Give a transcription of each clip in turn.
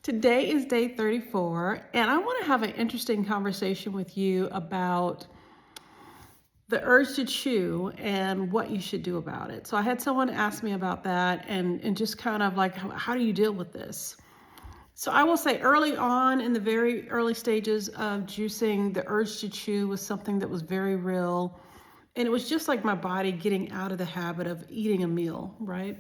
Today is day 34, and I want to have an interesting conversation with you about the urge to chew and what you should do about it. So I had someone ask me about that and just kind of like, how do you deal with this? So I will say early on in the very early stages of juicing, the urge to chew was something that was very real. And it was just like my body getting out of the habit of eating a meal, right?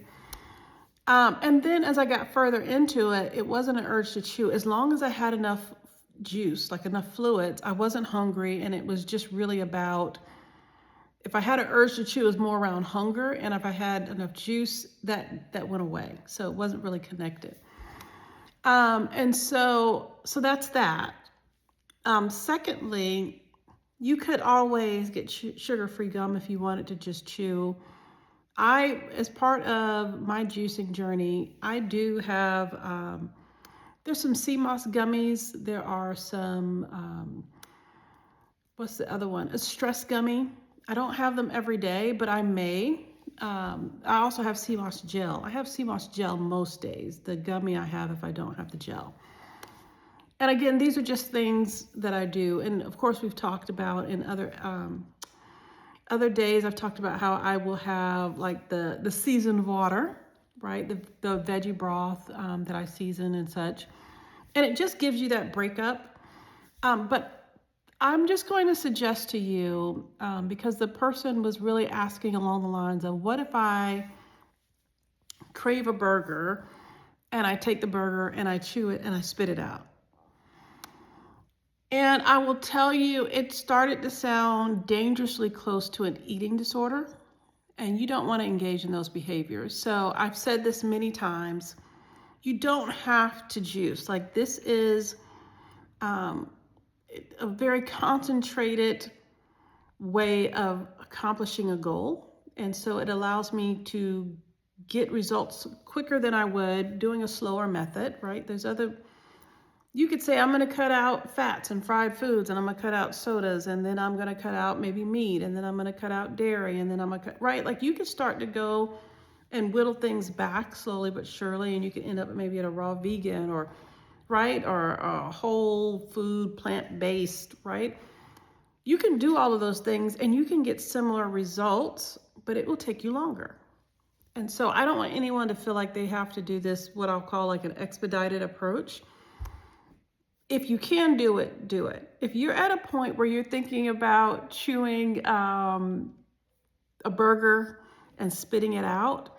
And then as I got further into it, it wasn't an urge to chew. As long as I had enough juice, like enough fluids, I wasn't hungry. And it was just really about, if I had an urge to chew, it was more around hunger. And if I had enough juice, that went away. So it wasn't really connected. So that's that. Secondly, you could always get sugar-free gum if you wanted to just chew. As part of my juicing journey, I do have, there's some sea moss gummies. There are some, what's the other one? A stress gummy. I don't have them every day, but I may. I also have sea moss gel. I have sea moss gel most days. The gummy I have if I don't have the gel. And again, these are just things that I do. And of course, we've talked about in other days, I've talked about how I will have like the seasoned water, right? The veggie broth that I season and such. And it just gives you that breakup. But I'm just going to suggest to you, because the person was really asking along the lines of, what if I crave a burger and I take the burger and I chew it and I spit it out? And I will tell you, it started to sound dangerously close to an eating disorder, and you don't want to engage in those behaviors. So I've said this many times, you don't have to juice. Like, this is a very concentrated way of accomplishing a goal. And so it allows me to get results quicker than I would doing a slower method, right? You could say, I'm going to cut out fats and fried foods, and I'm going to cut out sodas, and then I'm going to cut out maybe meat, and then I'm going to cut out dairy, and then I'm going to cut, right? Like, you can start to go and whittle things back slowly but surely, and you can end up maybe at a raw vegan or a whole food, plant-based, right? You can do all of those things and you can get similar results, but it will take you longer. And so I don't want anyone to feel like they have to do this, what I'll call like an expedited approach. If you can do it, do it. If you're at a point where you're thinking about chewing a burger and spitting it out,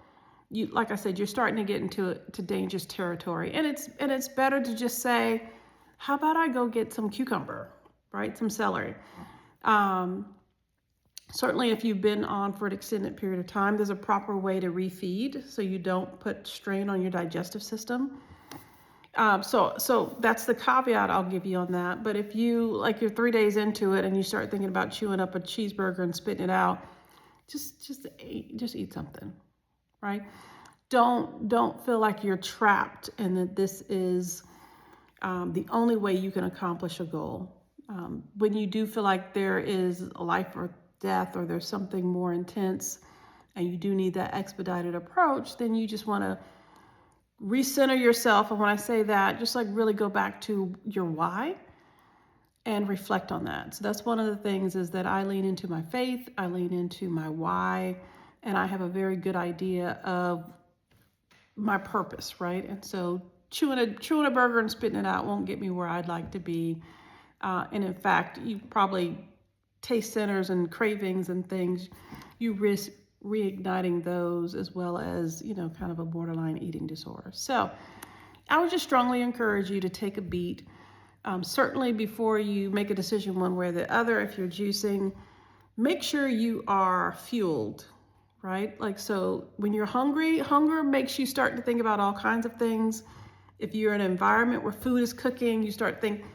like I said, you're starting to get into dangerous territory. And it's better to just say, how about I go get some cucumber, right? Some celery. Certainly if you've been on for an extended period of time, there's a proper way to refeed so you don't put strain on your digestive system. So that's the caveat I'll give you on that. But if you're 3 days into it and you start thinking about chewing up a cheeseburger and spitting it out, just eat something, right? Don't feel like you're trapped and that this is the only way you can accomplish a goal. When you do feel like there is a life or death, or there's something more intense and you do need that expedited approach, then you just want to recenter yourself. And when I say that, just like really go back to your why and reflect on that. So that's one of the things, is that I lean into my faith, I lean into my why, and I have a very good idea of my purpose, right? And so chewing a burger and spitting it out won't get me where I'd like to be. And in fact, you probably taste centers and cravings and things, you risk reigniting those, as well as, kind of a borderline eating disorder. So I would just strongly encourage you to take a beat. Certainly before you make a decision one way or the other, if you're juicing, make sure you are fueled, right? Like, so when you're hungry, hunger makes you start to think about all kinds of things. If you're in an environment where food is cooking, you start thinking,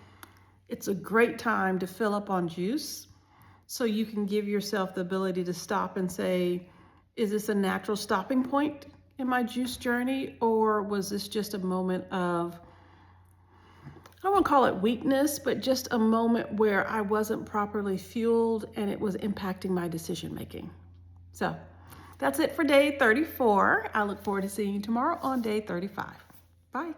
it's a great time to fill up on juice, so you can give yourself the ability to stop and say, is this a natural stopping point in my juice journey? Or was this just a moment of, I don't want to call it weakness, but just a moment where I wasn't properly fueled and it was impacting my decision making? So that's it for day 34. I look forward to seeing you tomorrow on day 35. Bye.